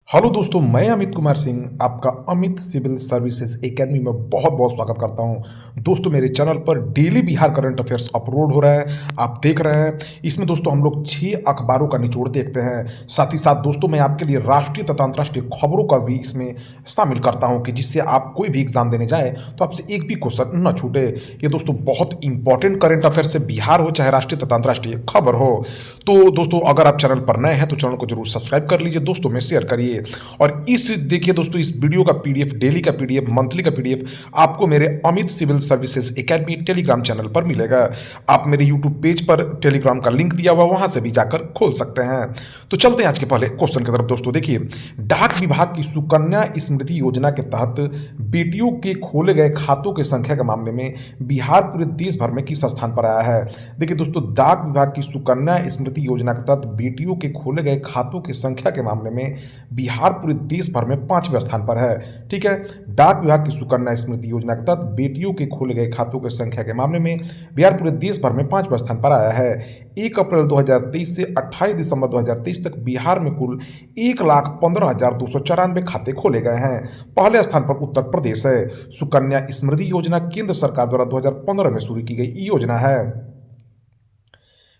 Hello दोस्तों, मैं अमित कुमार सिंह आपका अमित सिविल सर्विसेज एकेडमी में बहुत बहुत स्वागत करता हूं। दोस्तों, मेरे चैनल पर daily Bihar current affairs upload हो रहे हैं, आप देख रहे हैं। इसमें दोस्तों हम लोग 6 अखबारों का निचोड़ देखते हैं। साथ ही साथ दोस्तों मैं आपके लिए राष्ट्रीय तथा अंतर्राष्ट्रीय खबरों का भी इसमें शामिल करता हूं कि जिससे आप कोई भी एग्जाम देने जाए तो आपसे एक भी क्वेश्चन न छूटे। ये दोस्तों बहुत इंपॉर्टेंट करंट अफेयर से बिहार हो चाहे राष्ट्रीय तथा अंतर्राष्ट्रीय खबर हो। तो दोस्तों अगर आप चैनल पर नए हैं तो चैनल को जरूर सब्सक्राइब कर लीजिए, दोस्तों में शेयर करिए। और इस देखिए दोस्तों, इस वीडियो का पीडीएफ, डेली का पीडीएफ, मंथली का पीडीएफ आपको मेरे Amit civil services academy Telegram channel पर मिलेगा। आप मेरे यूट्यूब पेज पर टेलीग्राम का लिंक दिया हुआ, वहां से भी जाकर खोल सकते हैं। तो चलते हैं आज के पहले क्वेश्चन की तरफ। दोस्तों देखिए, डाक विभाग की सुकन्या स्मृति योजना के तहत बेटियों के खोले गए खातों की संख्या के मामले में बिहार पूरे देश भर में किस स्थान पर आया है। देखिए दोस्तों, डाक विभाग की सुकन्या स्मृति योजना के तहत बेटियों के खोले गए खातों की संख्या के मामले में बिहार पूरे देश भर में 5वें स्थान पर है। ठीक है, डाक विभाग की सुकन्या स्मृति योजना के तहत बेटियों के खोले गए खातों की संख्या के मामले में बिहार पूरे देश भर में 5वें स्थान पर आया है। 1 अप्रैल 2023 से 28 दिसंबर 2023 तक बिहार में कुल 1,15,294 खाते खोले गए हैं। पहले स्थान पर उत्तर प्रदेश है। सुकन्या स्मृति योजना केंद्र सरकार द्वारा 2015 में शुरू की गई योजना है।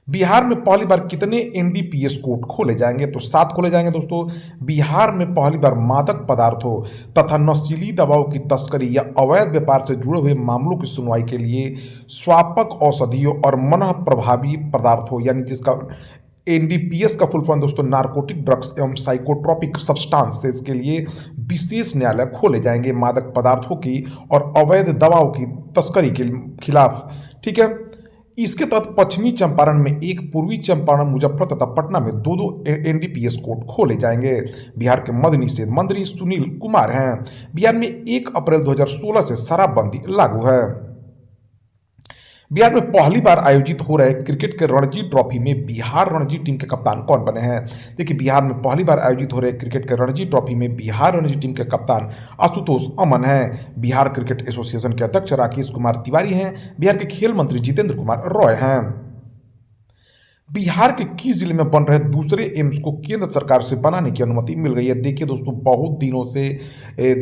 बिहार में पहली बार कितने एनडीपीएस कोर्ट खोले जाएंगे? तो 7 खोले जाएंगे दोस्तों। बिहार में पहली बार मादक पदार्थों तथा नशीली दवाओं की तस्करी या अवैध व्यापार से जुड़े हुए मामलों की सुनवाई के लिए स्वापक औषधियों और मनः प्रभावी पदार्थों यानी जिसका एनडीपीएस का फुल फॉर्म दोस्तों नार्कोटिक ड्रग्स एवं साइकोट्रोपिक सब्सटेंसेस के लिए विशेष न्यायालय खोले जाएंगे मादक पदार्थों की और अवैध दवाओं की तस्करी के खिलाफ। ठीक है, इसके तहत पश्चिमी चंपारण में 1, पूर्वी चंपारण, मुजफ्फर तथा पटना में 2 एनडीपीएस कोर्ट खोले जाएंगे। बिहार के मद्य निषेध मंत्री सुनील कुमार हैं। बिहार में 1 अप्रैल 2016 से शराबबंदी लागू है। बिहार में पहली बार आयोजित हो रहे क्रिकेट के रणजी ट्रॉफी में बिहार रणजी टीम के कप्तान कौन बने हैं? देखिए, बिहार में पहली बार आयोजित हो रहे क्रिकेट के रणजी ट्रॉफी में बिहार रणजी टीम के कप्तान आशुतोष अमन हैं। बिहार क्रिकेट एसोसिएशन के अध्यक्ष राकेश कुमार तिवारी हैं। बिहार के खेल मंत्री जितेंद्र कुमार रॉय हैं। बिहार के किस जिले में बन रहे दूसरे एम्स को केंद्र सरकार से बनाने की अनुमति मिल गई है? देखिए दोस्तों, बहुत दिनों से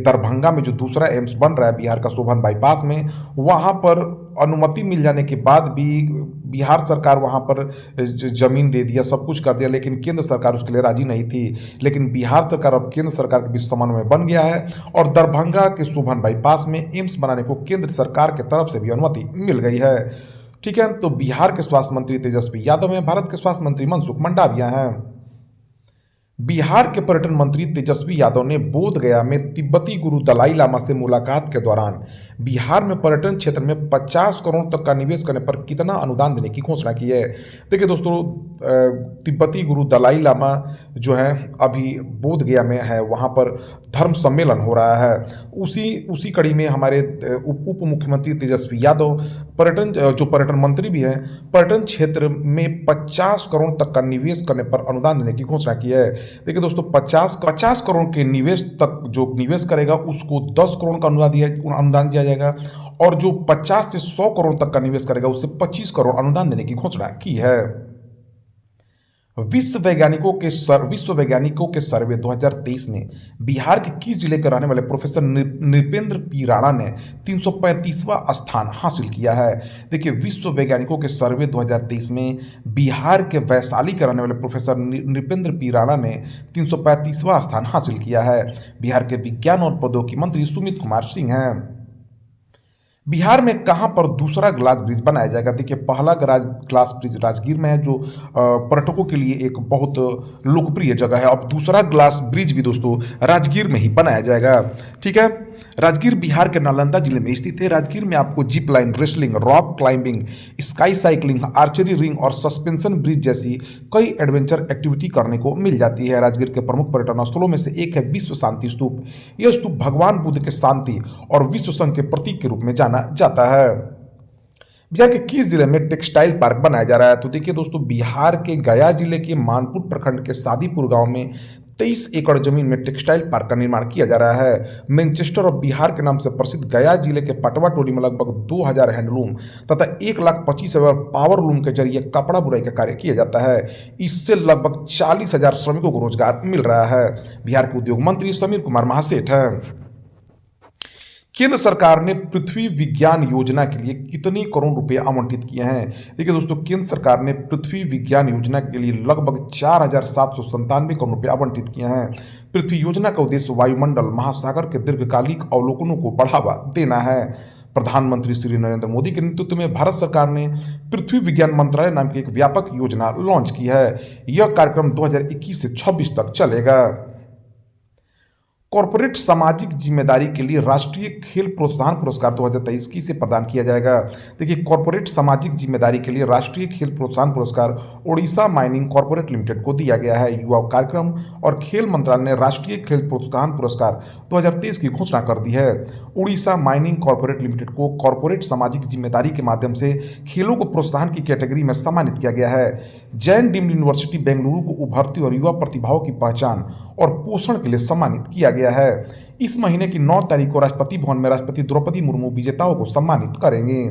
दरभंगा में जो दूसरा एम्स बन रहा है बिहार का शोभन बाईपास में, वहां पर अनुमति मिल जाने के बाद भी बिहार सरकार वहां पर जमीन दे दिया, सब कुछ कर दिया, लेकिन केंद्र सरकार उसके लिए राजी नहीं थी। लेकिन बिहार सरकार अब केंद्र सरकार के बीच समन्वय बन गया है और दरभंगा के शोभन बाईपास में एम्स बनाने को केंद्र सरकार की तरफ से भी अनुमति मिल गई है। ठीक है, तो बिहार के स्वास्थ्य मंत्री तेजस्वी यादव हैं। भारत के स्वास्थ्य मंत्री मनसुख मंडाविया हैं। बिहार के पर्यटन मंत्री तेजस्वी यादव ने बोध गया में तिब्बती गुरु दलाई लामा से मुलाकात के दौरान बिहार में पर्यटन क्षेत्र में 50 करोड़ तक का निवेश करने पर कितना अनुदान देने की घोषणा की है। देखिए दोस्तों, तिब्बती गुरु दलाई लामा जो है अभी बोध गया में है, वहाँ पर धर्म सम्मेलन हो रहा है। उसी कड़ी में हमारे उप मुख्यमंत्री तेजस्वी यादव पर्यटन मंत्री भी हैं, पर्यटन क्षेत्र में 50 करोड़ तक का निवेश करने पर अनुदान देने की घोषणा की है। देखिए दोस्तों, 50 करोड़ के निवेश तक जो निवेश करेगा उसको 10 करोड़ का अनुदान दिया जाएगा और जो 50 से 100 करोड़ तक का निवेश करेगा उसे 25 करोड़ अनुदान देने की घोषणा की है। विश्व वैज्ञानिकों के सर्वे 2023 में बिहार के किस जिले के रहने वाले प्रोफेसर नृपेंद्र पी राणा ने 335वां स्थान हासिल किया है? देखिए, विश्व वैज्ञानिकों के सर्वे 2023 में बिहार के वैशाली के रहने वाले प्रोफेसर नृपेंद्र पी राणा ने 335वां स्थान हासिल किया है। बिहार के विज्ञान और प्रौद्योगिकी मंत्री सुमित कुमार सिंह हैं। बिहार में कहां पर दूसरा ग्लास ब्रिज बनाया जाएगा? देखिए, पहला ग्लास ब्रिज राजगीर में है जो पर्यटकों के लिए एक बहुत लोकप्रिय जगह है। अब दूसरा ग्लास ब्रिज भी दोस्तों राजगीर में ही बनाया जाएगा। ठीक है, राजगीर बिहार के नालंदा जिले में स्थित है। राजगीर में आपको zip line, wrestling, rock climbing, sky cycling, archery ring और सस्पेंशन ब्रिज जैसी कई एडवेंचर एक्टिविटी करने को मिल जाती है। राजगीर के प्रमुख पर्यटन स्थलों में से एक है विश्व शांति स्तूप। यह स्तूप भगवान बुद्ध के शांति और विश्व संघ के प्रतीक के रूप में जाना जाता है। बिहार के किस जिले में टेक्सटाइल पार्क बनाया जा रहा है? तो देखिए दोस्तों, बिहार के गया जिले के मानपुर प्रखंड के सादीपुर गांव में 23 एकड़ जमीन में टेक्सटाइल पार्क का निर्माण किया जा रहा है। मैनचेस्टर ऑफ बिहार के नाम से प्रसिद्ध गया जिले के पटवा टोली में लगभग 2000 हैंडलूम तथा 1,25,000 पावर लूम के जरिए कपड़ा बुनाई का कार्य किया जाता है। इससे लगभग 40,000 श्रमिकों को रोजगार मिल रहा है। बिहार के उद्योग मंत्री समीर कुमार महासेठ हैं। केंद्र सरकार ने पृथ्वी विज्ञान योजना के लिए कितने करोड़ रुपए आवंटित किए हैं? देखिए दोस्तों, केंद्र सरकार ने पृथ्वी विज्ञान योजना के लिए लगभग 4,797 करोड़ रुपए आवंटित किए हैं। पृथ्वी योजना का उद्देश्य वायुमंडल महासागर के दीर्घकालिक अवलोकनों को बढ़ावा देना है। प्रधानमंत्री श्री नरेंद्र मोदी के नेतृत्व में भारत सरकार ने पृथ्वी विज्ञान मंत्रालय नाम की एक व्यापक योजना लॉन्च की है। यह कार्यक्रम 2021 से 26 तक चलेगा। कॉर्पोरेट सामाजिक जिम्मेदारी के लिए राष्ट्रीय खेल प्रोत्साहन पुरस्कार 2023 किसे प्रदान किया जाएगा? देखिए, कॉर्पोरेट सामाजिक जिम्मेदारी के लिए राष्ट्रीय खेल प्रोत्साहन पुरस्कार ओडिशा माइनिंग कॉर्पोरेट लिमिटेड को दिया गया है। युवा कार्यक्रम और खेल मंत्रालय ने राष्ट्रीय खेल प्रोत्साहन पुरस्कार 2023 की घोषणा कर दी है। ओडिशा माइनिंग कॉर्पोरेट लिमिटेड को कॉर्पोरेट सामाजिक जिम्मेदारी के माध्यम से खेलों को प्रोत्साहन की कैटेगरी में सम्मानित किया गया है। जैन डीम्ड यूनिवर्सिटी बेंगलुरु को उभरती और युवा प्रतिभाओं की पहचान और पोषण के लिए सम्मानित किया गया है। इस महीने की 9 तारीख को राष्ट्रपति भवन में राष्ट्रपति द्रौपदी मुर्मू विजेताओं को सम्मानित करेंगे।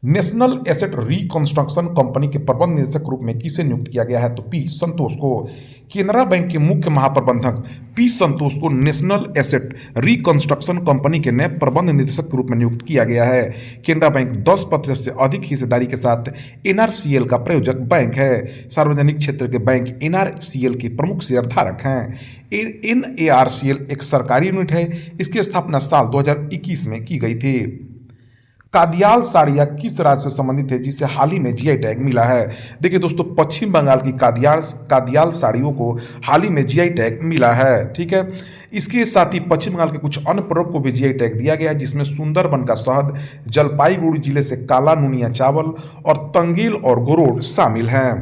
नेशनल एसेट रिकंस्ट्रक्शन कंपनी के प्रबंध निदेशक के रूप में किसे नियुक्त किया गया है? तो पी संतोष को। केनरा बैंक के मुख्य महाप्रबंधक पी संतोष को नेशनल एसेट रिकंस्ट्रक्शन कंपनी के नए प्रबंध निदेशक के रूप में नियुक्त किया गया है। केनरा बैंक 10% से अधिक हिस्सेदारी के साथ एनआरसीएल का प्रायोजक बैंक है। सार्वजनिक क्षेत्र के बैंक एनआरसीएल के प्रमुख शेयर धारक हैं। एनआरसीएल एक सरकारी यूनिट है। इसकी स्थापना साल 2021 में की गई थी। कादियाल साड़ियाँ किस राज्य से संबंधित है जिसे हाल ही में जीआई टैग मिला है? देखिए दोस्तों, पश्चिम बंगाल की कादियाल साड़ियों को हाल ही में जीआई टैग मिला है। ठीक है, इसके साथ ही पश्चिम बंगाल के कुछ अन्य प्रोडक्ट को भी जीआई टैग दिया गया है, जिसमें सुंदरबन का शहद, जलपाईगुड़ी जिले से काला नुनिया चावल और तंगील और गोरोड शामिल हैं।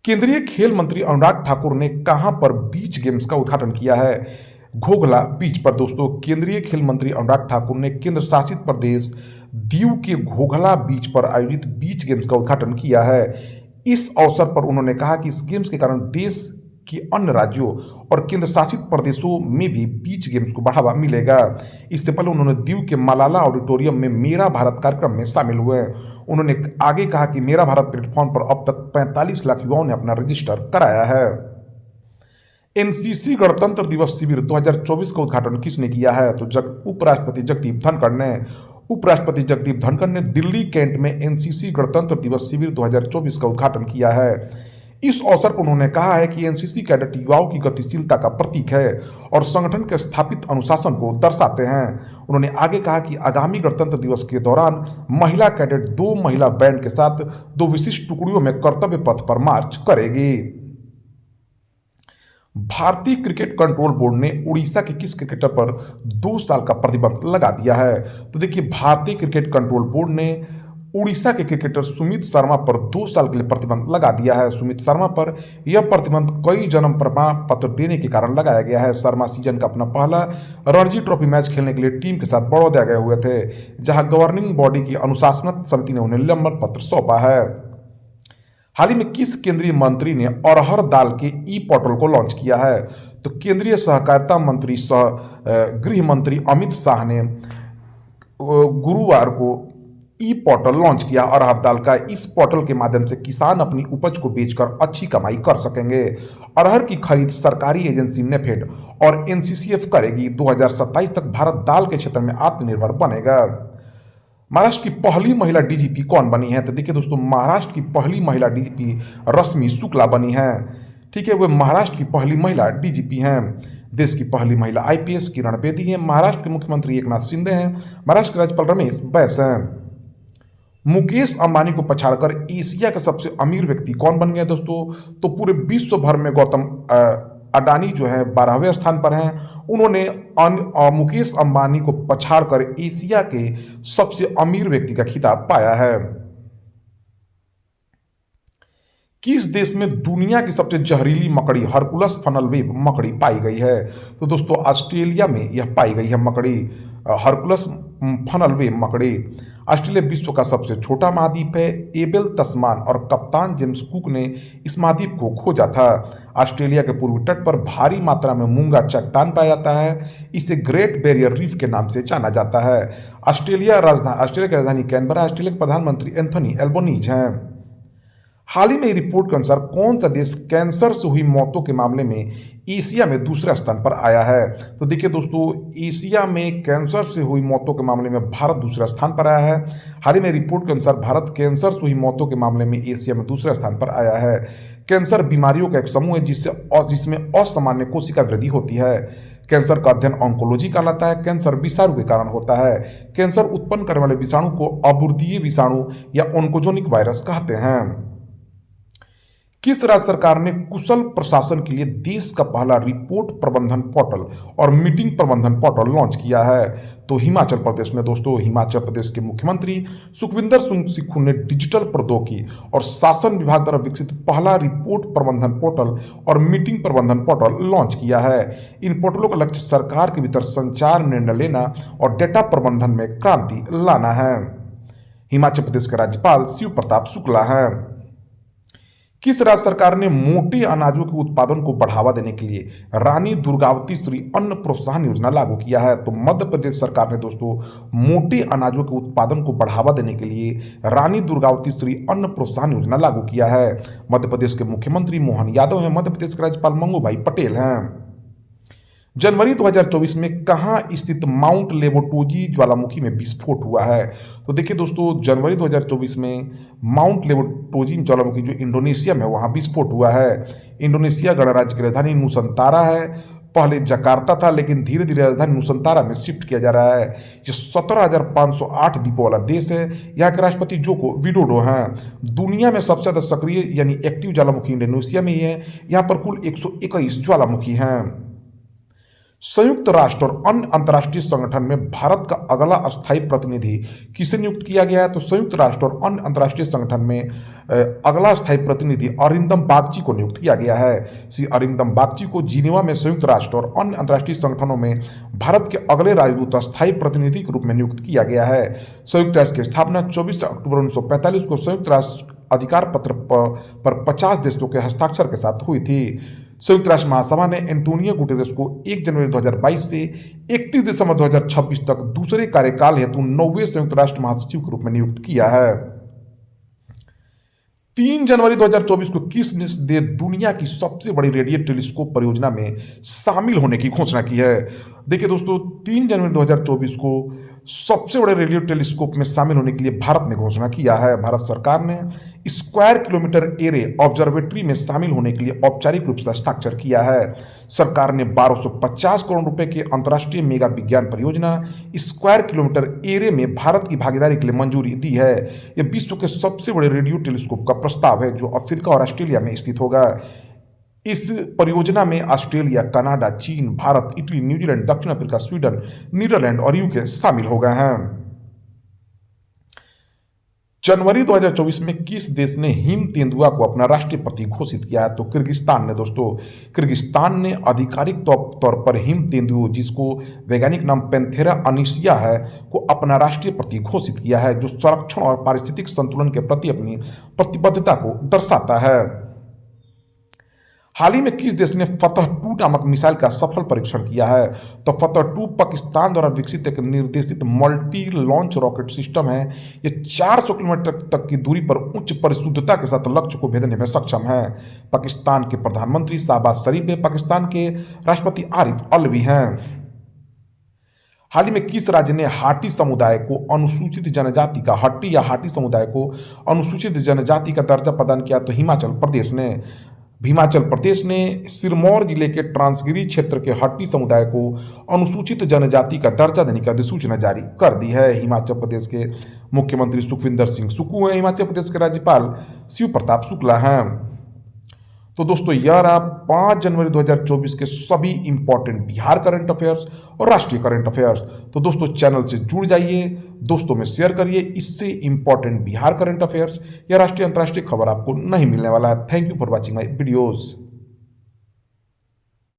केंद्रीय खेल मंत्री अनुराग ठाकुर ने कहां पर बीच गेम्स का उद्घाटन किया है? घोघला बीच पर। दोस्तों, केंद्रीय खेल मंत्री अनुराग ठाकुर ने केंद्र शासित प्रदेश दीव के घोघला बीच पर आयोजित बीच गेम्स का उद्घाटन किया है। इस अवसर पर उन्होंने कहा कि इस गेम्स के कारण देश के अन्य राज्यों और केंद्र शासित प्रदेशों में भी बीच गेम्स को बढ़ावा मिलेगा। इससे पहले उन्होंने दीव के मलाला ऑडिटोरियम में मेरा भारत कार्यक्रम में शामिल हुए। उन्होंने आगे कहा कि मेरा भारत प्लेटफॉर्म पर अब तक 45 लाख युवाओं ने अपना रजिस्टर कराया है। एनसीसी गणतंत्र दिवस शिविर 2024 का उद्घाटन किसने किया है? तो उपराष्ट्रपति जगदीप धनखड़ ने। उपराष्ट्रपति जगदीप धनखड़ ने दिल्ली कैंट में एनसीसी गणतंत्र दिवस शिविर 2024 का उद्घाटन किया है। इस अवसर पर उन्होंने कहा है कि एनसीसी कैडेट युवाओं की गतिशीलता का प्रतीक है और संगठन के स्थापित अनुशासन को दर्शाते हैं। उन्होंने आगे कहा कि आगामी गणतंत्र दिवस के दौरान महिला कैडेट 2 महिला बैंड के साथ 2 विशिष्ट टुकड़ियों में कर्तव्य पथ पर मार्च करेगी। भारतीय क्रिकेट कंट्रोल बोर्ड ने उड़ीसा के किस क्रिकेटर पर 2 साल का प्रतिबंध लगा दिया है? तो देखिए, भारतीय क्रिकेट कंट्रोल बोर्ड ने उड़ीसा के क्रिकेटर सुमित शर्मा पर 2 साल के लिए प्रतिबंध लगा दिया है। सुमित शर्मा पर यह प्रतिबंध कई जन्म प्रमाण पत्र देने के कारण लगाया गया है। शर्मा सीजन का अपना पहला रणजी ट्रॉफी मैच खेलने के लिए टीम के साथ बड़ौदा गए हुए थे, जहां गवर्निंग बॉडी की अनुशासनत समिति ने उन्हें निलंबन पत्र सौंपा है। हाल ही में किस केंद्रीय मंत्री ने अरहर दाल के ई पोर्टल को लॉन्च किया है? तो केंद्रीय सहकारिता मंत्री सह गृह मंत्री अमित शाह ने गुरुवार को ई पोर्टल लॉन्च किया। अरहर दाल का इस पोर्टल के माध्यम से किसान अपनी उपज को बेचकर अच्छी कमाई कर सकेंगे। अरहर की खरीद सरकारी एजेंसी नेफेड और एनसीसीएफ करेगी। 2027 तक भारत दाल के क्षेत्र में आत्मनिर्भर बनेगा। महाराष्ट्र की पहली महिला डीजीपी कौन बनी है? तो देखिए दोस्तों, महाराष्ट्र की पहली महिला डीजीपी रश्मि शुक्ला बनी है। ठीक है, वे महाराष्ट्र की पहली महिला डीजीपी हैं। देश की पहली महिला आईपीएस किरण बेदी हैं। महाराष्ट्र के मुख्यमंत्री एकनाथ शिंदे हैं। महाराष्ट्र के राज्यपाल रमेश बैस हैं। मुकेश अंबानी को पछाड़कर एशिया के सबसे अमीर व्यक्ति कौन बन गए दोस्तों? तो पूरे विश्व भर में गौतम अडानी जो है 12वें स्थान पर हैं। उन्होंने मुकेश अंबानी को पछाड़कर एशिया के सबसे अमीर व्यक्ति का खिताब पाया है। किस देश में दुनिया की सबसे जहरीली मकड़ी हरकुलस फनल वेब मकड़ी पाई गई है? तो दोस्तों, ऑस्ट्रेलिया में यह पाई गई है मकड़ी। हरकुलस फनलवे मकड़े। ऑस्ट्रेलिया विश्व का सबसे छोटा महाद्वीप है। एबेल तस्मान और कप्तान जेम्स कुक ने इस महाद्वीप को खोजा था। ऑस्ट्रेलिया के पूर्वी तट पर भारी मात्रा में मूंगा चट्टान पाया जाता है। इसे ग्रेट बैरियर रीफ के नाम से जाना जाता है। ऑस्ट्रेलिया की राजधानी कैनबरा। ऑस्ट्रेलिया के प्रधानमंत्री एंथनी एल्बनीज हैं। हाल ही में रिपोर्ट के अनुसार कौन सा देश कैंसर से हुई मौतों के मामले में एशिया में दूसरे स्थान पर आया है? तो देखिए दोस्तों, एशिया में कैंसर से हुई मौतों के मामले में भारत दूसरे स्थान पर आया है। हाल ही में रिपोर्ट के अनुसार भारत कैंसर से हुई मौतों के मामले में एशिया में दूसरे स्थान पर आया है। कैंसर बीमारियों का एक समूह है जिसमें असामान्य कोशिका वृद्धि होती है। कैंसर का अध्ययन ऑन्कोलॉजी कहलाता है। कैंसर विषाणु के कारण होता है। कैंसर उत्पन्न करने वाले विषाणु को अबुर्दीय विषाणु या ऑन्कोजेनिक वायरस कहते हैं। किस राज्य सरकार ने कुशल प्रशासन के लिए देश का पहला रिपोर्ट प्रबंधन पोर्टल और मीटिंग प्रबंधन पोर्टल लॉन्च किया है? तो हिमाचल प्रदेश ने दोस्तों। हिमाचल प्रदेश के मुख्यमंत्री सुखविंदर सिंह सुक्खू ने डिजिटल प्रौद्योगिकी और शासन विभाग द्वारा विकसित पहला रिपोर्ट प्रबंधन पोर्टल और मीटिंग प्रबंधन पोर्टल लॉन्च किया है। इन पोर्टलों का लक्ष्य सरकार के भीतर संचार, निर्णय लेना और डेटा प्रबंधन में क्रांति लाना है। हिमाचल प्रदेश के राज्यपाल शिव प्रताप शुक्ला हैं। किस राज्य सरकार ने मोटे अनाजों के उत्पादन को बढ़ावा देने के लिए रानी दुर्गावती श्री अन्न प्रोत्साहन योजना लागू किया है? तो मध्य प्रदेश सरकार ने दोस्तों मोटे अनाजों के उत्पादन को बढ़ावा देने के लिए रानी दुर्गावती श्री अन्न प्रोत्साहन योजना लागू किया है। मध्य प्रदेश के मुख्यमंत्री मोहन यादव हैं। मध्य प्रदेश के राज्यपाल मंगू भाई पटेल हैं। जनवरी 2024 में कहां स्थित माउंट लेबोटोजी ज्वालामुखी में विस्फोट हुआ है? तो देखिए दोस्तों, जनवरी 2024 में माउंट लेबोटोजी ज्वालामुखी जो इंडोनेशिया में, वहां विस्फोट हुआ है। इंडोनेशिया गणराज्य की राजधानी नुसंतारा है। पहले जकार्ता था, लेकिन धीरे धीरे राजधानी नुसंतारा में शिफ्ट किया जा रहा है। ये 17,508 द्वीपों वाला देश है। यहाँ के राष्ट्रपति जोको विडोडो हैं। दुनिया में सबसे ज्यादा सक्रिय यानी एक्टिव ज्वालामुखी इंडोनेशिया में ही है। यहाँ पर कुल 121 ज्वालामुखी हैं। संयुक्त राष्ट्र और अन्य अंतर्राष्ट्रीय संगठन में भारत का अगला अस्थायी प्रतिनिधि किसे नियुक्त किया गया है? तो संयुक्त राष्ट्र और अन्य अंतर्राष्ट्रीय संगठन में अगला स्थायी प्रतिनिधि अरिंदम बागची को नियुक्त किया गया है। श्री अरिंदम बागची को जिनेवा में संयुक्त राष्ट्र और अन्य अंतर्राष्ट्रीय संगठनों में भारत के अगले राजदूत अस्थायी प्रतिनिधि के रूप में नियुक्त किया गया है। संयुक्त राष्ट्र की स्थापना 24 अक्टूबर 1945 को संयुक्त राष्ट्र अधिकार पत्र पर 50 देशों के हस्ताक्षर के साथ हुई थी। संयुक्त राष्ट्र महासभा ने एंटोनियो गुटेरेस को 1 जनवरी 2022 से 31 दिसंबर 2026 तक दूसरे कार्यकाल हेतु 9वें संयुक्त राष्ट्र महासचिव के रूप में नियुक्त किया है। 3 जनवरी 2024 को किस देश ने दुनिया की सबसे बड़ी रेडियो टेलीस्कोप परियोजना में शामिल होने की घोषणा की है? देखिए दोस्तों, 3 जनवरी 2024 को सबसे बड़े रेडियो टेलीस्कोप में शामिल होने के लिए भारत ने घोषणा किया है। भारत सरकार ने स्क्वायर किलोमीटर एरे ऑब्जर्वेटरी में शामिल होने के लिए औपचारिक रूप से हस्ताक्षर किया है। सरकार ने 1250 करोड़ रुपए के अंतर्राष्ट्रीय मेगा विज्ञान परियोजना स्क्वायर किलोमीटर एरे में भारत की भागीदारी के लिए मंजूरी दी है। यह विश्व के सबसे बड़े रेडियो टेलीस्कोप का प्रस्ताव है जो अफ्रीका और ऑस्ट्रेलिया में स्थित होगा। इस परियोजना में ऑस्ट्रेलिया, कनाडा, चीन, भारत, इटली, न्यूजीलैंड, दक्षिण अफ्रीका, स्वीडन, नीदरलैंड और यूके शामिल हो गए हैं। जनवरी 2024 में किस देश ने हिम तेंदुआ को अपना राष्ट्रीय प्रतीक घोषित किया है? तो किर्गिस्तान ने दोस्तों। किर्गिस्तान ने आधिकारिक तौर पर हिम तेंदुआ, जिसको वैज्ञानिक नाम पैंथेरा अनीसिया है, को अपना राष्ट्रीय प्रतीक घोषित किया है, जो संरक्षण और पारिस्थितिक संतुलन के प्रति अपनी प्रतिबद्धता को दर्शाता है। हाल ही में किस देश ने फतह 2 नामक मिसाइल का सफल परीक्षण किया है? तो फतह 2 पाकिस्तान द्वारा विकसित एक निर्देशित मल्टी लॉन्च रॉकेट सिस्टम है। ये 400 किलोमीटर तक की दूरी पर उच्च परिशुद्धता के साथ लक्ष्य को भेदने में सक्षम है। पाकिस्तान के प्रधानमंत्री शहबाज शरीफ है। पाकिस्तान के राष्ट्रपति आरिफ अलवी हैं। हाल ही में किस राज्य ने हाटी समुदाय को अनुसूचित जनजाति का हट्टी या हाटी समुदाय को अनुसूचित जनजाति का दर्जा प्रदान किया? तो हिमाचल प्रदेश ने। हिमाचल प्रदेश ने सिरमौर जिले के ट्रांसगिरी क्षेत्र के हट्टी समुदाय को अनुसूचित जनजाति का दर्जा देने की अधिसूचना जारी कर दी है। हिमाचल प्रदेश के मुख्यमंत्री सुखविंदर सिंह सुक्खू हैं। हिमाचल प्रदेश के राज्यपाल शिव प्रताप शुक्ला हैं। तो दोस्तों, यह रहा 5 जनवरी 2024 के सभी इंपॉर्टेंट बिहार करंट अफेयर्स और राष्ट्रीय करंट अफेयर्स। तो दोस्तों, चैनल से जुड़ जाइए, दोस्तों में शेयर करिए। इससे इंपॉर्टेंट बिहार करंट अफेयर्स या राष्ट्रीय अंतर्राष्ट्रीय खबर आपको नहीं मिलने वाला है। Thank you for watching my videos.